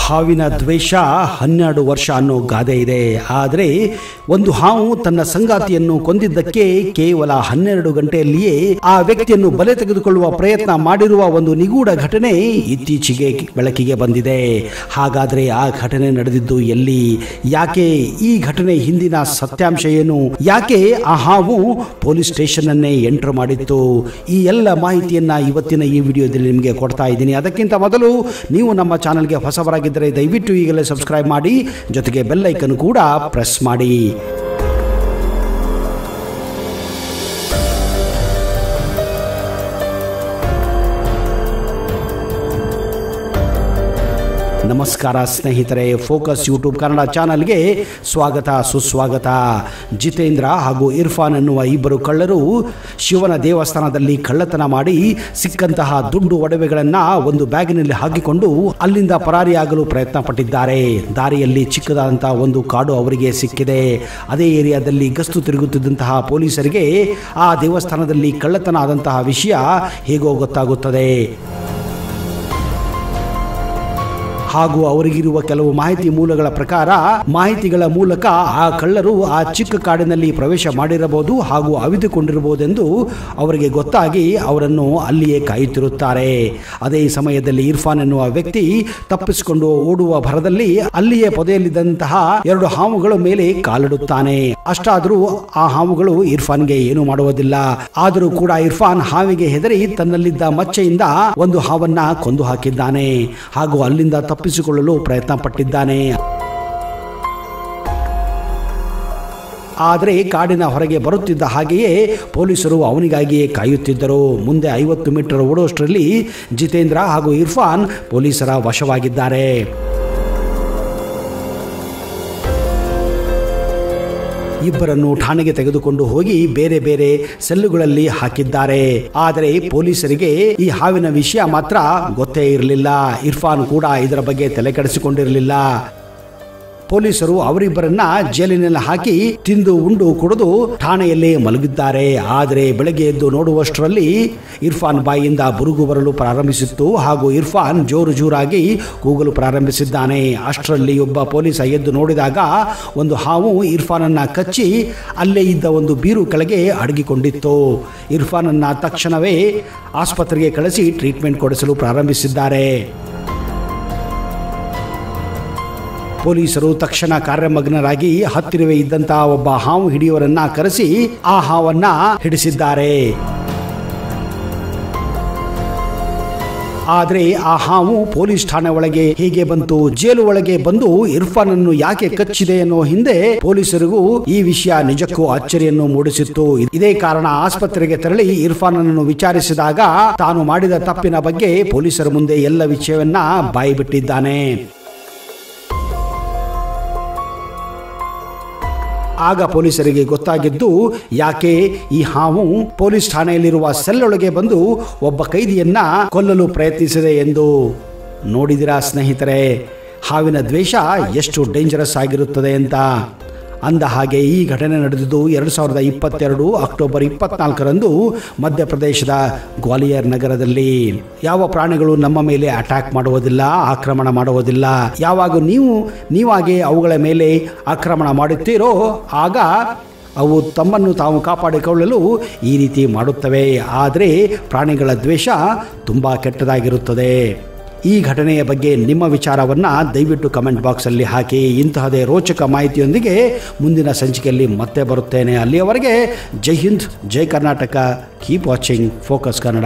ಹಾವಿನ ದ್ವೇಷ 12 ವರ್ಷ ಅನ್ನೋ ಗಾದೆ ಇದೆ. ಆದರೆ ಒಂದು ಹಾವು ತನ್ನ ಸಂಗಾತಿಯನ್ನು ಕೊಂದಿದ್ದಕ್ಕೆ ಕೇವಲ 12 ಗಂಟೆಯಲ್ಲಿಯೇ ಆ ವ್ಯಕ್ತಿಯನ್ನು ಬಲೆ ತೆಗೆದುಕೊಳ್ಳುವ ಪ್ರಯತ್ನ ಮಾಡಿರುವ ಒಂದು ನಿಗೂಢ ಘಟನೆ ಇತ್ತೀಚೆಗೆ ಬೆಳಕಿಗೆ ಬಂದಿದೆ. ಹಾಗಾದ್ರೆ ಆ ಘಟನೆ ನಡೆದಿದ್ದು ಎಲ್ಲಿ? ಯಾಕೆ ಈ ಘಟನೆ ಹಿಂದಿನ ಸತ್ಯಾಂಶ ಏನು? ಯಾಕೆ ಆ ಹಾವು ಪೊಲೀಸ್ ಸ್ಟೇಷನ್ ಅನ್ನೇ ಎಂಟರ್ ಮಾಡಿತ್ತು? ಈ ಎಲ್ಲ ಮಾಹಿತಿಯನ್ನ ಇವತ್ತಿನ ಈ ವಿಡಿಯೋದಲ್ಲಿ ನಿಮಗೆ ಕೊಡ್ತಾ ಇದ್ದೀನಿ. ಅದಕ್ಕಿಂತ ಮೊದಲು ನೀವು ನಮ್ಮ ಚಾನೆಲ್ಗೆ ಹೊಸಬರಾಗಿದ್ದರೆ ದಯವಿಟ್ಟು ಈಗಲೇ ಸಬ್ಸ್ಕ್ರೈಬ್ ಮಾಡಿ, ಜೊತೆಗೆ ಬೆಲ್ ಐಕನ್ ಕೂಡ ಪ್ರೆಸ್ ಮಾಡಿ. ನಮಸ್ಕಾರ ಸ್ನೇಹಿತರೆ, ಫೋಕಸ್ ಯೂಟ್ಯೂಬ್ ಕನ್ನಡ ಚಾನಲ್ಗೆ ಸ್ವಾಗತ ಸುಸ್ವಾಗತ. ಜಿತೇಂದ್ರ ಹಾಗೂ ಇರ್ಫಾನ್ ಎನ್ನುವ ಇಬ್ಬರು ಕಳ್ಳರು ಶಿವನ ದೇವಸ್ಥಾನದಲ್ಲಿ ಕಳ್ಳತನ ಮಾಡಿ ಸಿಕ್ಕಂತಹ ದುಡ್ಡು ಒಡವೆಗಳನ್ನು ಒಂದು ಬ್ಯಾಗಿನಲ್ಲಿ ಹಾಕಿಕೊಂಡು ಅಲ್ಲಿಂದ ಪರಾರಿಯಾಗಲು ಪ್ರಯತ್ನ ಪಟ್ಟಿದ್ದಾರೆ. ದಾರಿಯಲ್ಲಿ ಚಿಕ್ಕದಾದಂತಹ ಒಂದು ಕಾಡು ಅವರಿಗೆ ಸಿಕ್ಕಿದೆ. ಅದೇ ಏರಿಯಾದಲ್ಲಿ ಗಸ್ತು ತಿರುಗುತ್ತಿದ್ದಂತಹ ಪೊಲೀಸರಿಗೆ ಆ ದೇವಸ್ಥಾನದಲ್ಲಿ ಕಳ್ಳತನ ಆದಂತಹ ವಿಷಯ ಹೇಗೋ ಗೊತ್ತಾಗುತ್ತದೆ. ಹಾಗೂ ಅವರಿಗಿರುವ ಕೆಲವು ಮಾಹಿತಿಗಳ ಮೂಲಕ ಆ ಕಳ್ಳರು ಆ ಚಿಕ್ಕ ಕಾಡಿನಲ್ಲಿ ಪ್ರವೇಶ ಮಾಡಿರಬಹುದು ಹಾಗೂ ಅವಿತುಕೊಂಡಿರಬಹುದೆಂದು ಅವರಿಗೆ ಗೊತ್ತಾಗಿ ಅವರನ್ನು ಅಲ್ಲಿಯೇ ಕಾಯುತ್ತಿರುತ್ತಾರೆ. ಅದೇ ಸಮಯದಲ್ಲಿ ಇರ್ಫಾನ್ ಎನ್ನುವ ವ್ಯಕ್ತಿ ತಪ್ಪಿಸಿಕೊಂಡು ಓಡುವ ಭರದಲ್ಲಿ ಅಲ್ಲಿಯೇ ಪೊದೆಯಲ್ಲಿದ್ದಂತಹ 2 ಹಾವುಗಳ ಮೇಲೆ ಕಾಲಿಡುತ್ತಾನೆ. ಅಷ್ಟಾದರೂ ಆ ಹಾವುಗಳು ಇರ್ಫಾನ್ಗೆ ಏನು ಮಾಡುವುದಿಲ್ಲ. ಆದರೂ ಕೂಡ ಇರ್ಫಾನ್ ಹಾವಿಗೆ ಹೆದರಿ ತನ್ನಲ್ಲಿದ್ದ ಮಚ್ಚೆಯಿಂದ ಒಂದು ಹಾವನ್ನ ಕೊಂದು ಹಾಕಿದ್ದಾನೆ ಹಾಗೂ ಅಲ್ಲಿಂದ ತಪ್ಪಿಸಿಕೊಳ್ಳಲು ಪ್ರಯತ್ನ ಪಟ್ಟಿದ್ದಾನೆ. ಆದರೆ ಕಾಡಿನ ಹೊರಗೆ ಬರುತ್ತಿದ್ದ ಹಾಗೆಯೇ ಪೊಲೀಸರು ಅವನಿಗಾಗಿಯೇ ಕಾಯುತ್ತಿದ್ದರು. ಮುಂದೆ 50 ಮೀಟರ್ ಓಡುವಷ್ಟರಲ್ಲಿ ಜಿತೇಂದ್ರ ಹಾಗೂ ಇರ್ಫಾನ್ ಪೊಲೀಸರ ವಶವಾಗಿದ್ದಾರೆ. ಇಬ್ಬರನ್ನು ಠಾಣೆಗೆ ತೆಗೆದುಕೊಂಡು ಹೋಗಿ ಬೇರೆ ಬೇರೆ ಸೆಲ್ಲುಗಳಲ್ಲಿ ಹಾಕಿದ್ದಾರೆ. ಆದರೆ ಪೊಲೀಸರಿಗೆ ಈ ಹಾವಿನ ವಿಷಯ ಮಾತ್ರ ಗೊತ್ತೇ ಇರಲಿಲ್ಲ. ಇರ್ಫಾನ್ ಕೂಡ ಇದರ ಬಗ್ಗೆ ತಲೆ ಕೆಡಿಸಿಕೊಂಡಿರಲಿಲ್ಲ. ಪೊಲೀಸರು ಅವರಿಬ್ಬರನ್ನ ಜೈಲಿನಲ್ಲಿ ಹಾಕಿ ತಿಂದು ಉಂಡು ಕುಡಿದು ಠಾಣೆಯಲ್ಲಿ ಮಲಗಿದ್ದಾರೆ. ಆದರೆ ಬೆಳಗ್ಗೆ ಎದ್ದು ನೋಡುವಷ್ಟರಲ್ಲಿ ಇರ್ಫಾನ್ ಬಾಯಿಯಿಂದ ಬುರುಗು ಬರಲು ಪ್ರಾರಂಭಿಸಿತ್ತು ಹಾಗೂ ಇರ್ಫಾನ್ ಜೋರಾಗಿ ಕೂಗಲು ಪ್ರಾರಂಭಿಸಿದ್ದಾನೆ. ಅಷ್ಟರಲ್ಲಿ ಒಬ್ಬ ಪೊಲೀಸ ಎದ್ದು ನೋಡಿದಾಗ ಒಂದು ಹಾವು ಇರ್ಫಾನನ್ನ ಕಚ್ಚಿ ಅಲ್ಲೇ ಇದ್ದ ಒಂದು ಬೀರು ಕೆಳಗೆ ಅಡಗಿಕೊಂಡಿತ್ತು. ಇರ್ಫಾನನ್ನ ತಕ್ಷಣವೇ ಆಸ್ಪತ್ರೆಗೆ ಕಳಿಸಿ ಟ್ರೀಟ್ಮೆಂಟ್ ಕೊಡಿಸಲು ಪ್ರಾರಂಭಿಸಿದ್ದಾರೆ. ಪೊಲೀಸರು ತಕ್ಷಣ ಕಾರ್ಯಮಗ್ನರಾಗಿ ಹತ್ತಿರವೇ ಇದ್ದಂತಹ ಒಬ್ಬ ಹಾವು ಹಿಡಿಯುವರನ್ನ ಕರೆಸಿ ಆ ಹಾವನ್ನ ಹಿಡಿಸಿದ್ದಾರೆ. ಆದರೆ ಆ ಹಾವು ಪೊಲೀಸ್ ಠಾಣೆ ಒಳಗೆ ಹೇಗೆ ಬಂತು, ಜೈಲು ಒಳಗೆ ಬಂದು ಇರ್ಫಾನ್ ಅನ್ನು ಯಾಕೆ ಕಚ್ಚಿದೆ ಅನ್ನೋ ಹಿಂದೆ ಪೊಲೀಸರಿಗೂ ಈ ವಿಷಯ ನಿಜಕ್ಕೂ ಅಚ್ಚರಿಯನ್ನು ಮೂಡಿಸಿತ್ತು. ಇದೇ ಕಾರಣ ಆಸ್ಪತ್ರೆಗೆ ತೆರಳಿ ಇರ್ಫಾನ್ ಅನ್ನು ವಿಚಾರಿಸಿದಾಗ ತಾನು ಮಾಡಿದ ತಪ್ಪಿನ ಬಗ್ಗೆ ಪೊಲೀಸರ ಮುಂದೆ ಎಲ್ಲ ವಿಷಯವನ್ನ ಬಾಯಿಬಿಟ್ಟಿದ್ದಾನೆ. ಆಗ ಪೊಲೀಸರಿಗೆ ಗೊತ್ತಾಗಿದ್ದು ಯಾಕೆ ಈ ಹಾವು ಪೊಲೀಸ್ ಠಾಣೆಯಲ್ಲಿರುವ ಸೆಲ್ಲೊಳಗೆ ಬಂದು ಒಬ್ಬ ಕೈದಿಯನ್ನ ಕೊಲ್ಲಲು ಪ್ರಯತ್ನಿಸಿದೆ ಎಂದು. ನೋಡಿದಿರಾ ಸ್ನೇಹಿತರೆ, ಹಾವಿನ ದ್ವೇಷ ಎಷ್ಟು ಡೇಂಜರಸ್ ಆಗಿರುತ್ತದೆ ಅಂತ. ಅಂದ ಹಾಗೆ ಈ ಘಟನೆ ನಡೆದಿದ್ದು 2022 ಅಕ್ಟೋಬರ್ 24ರಂದು ಮಧ್ಯಪ್ರದೇಶದ ಗ್ವಾಲಿಯರ್ ನಗರದಲ್ಲಿ. ಯಾವ ಪ್ರಾಣಿಗಳು ನಮ್ಮ ಮೇಲೆ ಅಟ್ಯಾಕ್ ಮಾಡುವುದಿಲ್ಲ, ಆಕ್ರಮಣ ಮಾಡುವುದಿಲ್ಲ. ಯಾವಾಗ ನೀವಾಗೆ ಅವುಗಳ ಮೇಲೆ ಆಕ್ರಮಣ ಮಾಡುತ್ತೀರೋ ಆಗ ಅವು ತಮ್ಮನ್ನು ತಾವು ಕಾಪಾಡಿಕೊಳ್ಳಲು ಈ ರೀತಿ ಮಾಡುತ್ತವೆ. ಆದರೆ ಪ್ರಾಣಿಗಳ ದ್ವೇಷ ತುಂಬ ಕೆಟ್ಟದಾಗಿರುತ್ತದೆ. ಈ ಘಟನೆಯ ಬಗ್ಗೆ ನಿಮ್ಮ ವಿಚಾರವನ್ನು ದಯವಿಟ್ಟು ಕಮೆಂಟ್ ಬಾಕ್ಸಲ್ಲಿ ಹಾಕಿ. ಇಂತಹದೇ ರೋಚಕ ಮಾಹಿತಿಯೊಂದಿಗೆ ಮುಂದಿನ ಸಂಚಿಕೆಯಲ್ಲಿ ಮತ್ತೆ ಬರುತ್ತೇನೆ. ಅಲ್ಲಿಯವರೆಗೆ ಜೈ ಹಿಂದ್, ಜೈ Karnataka. Keep watching focus Kannada.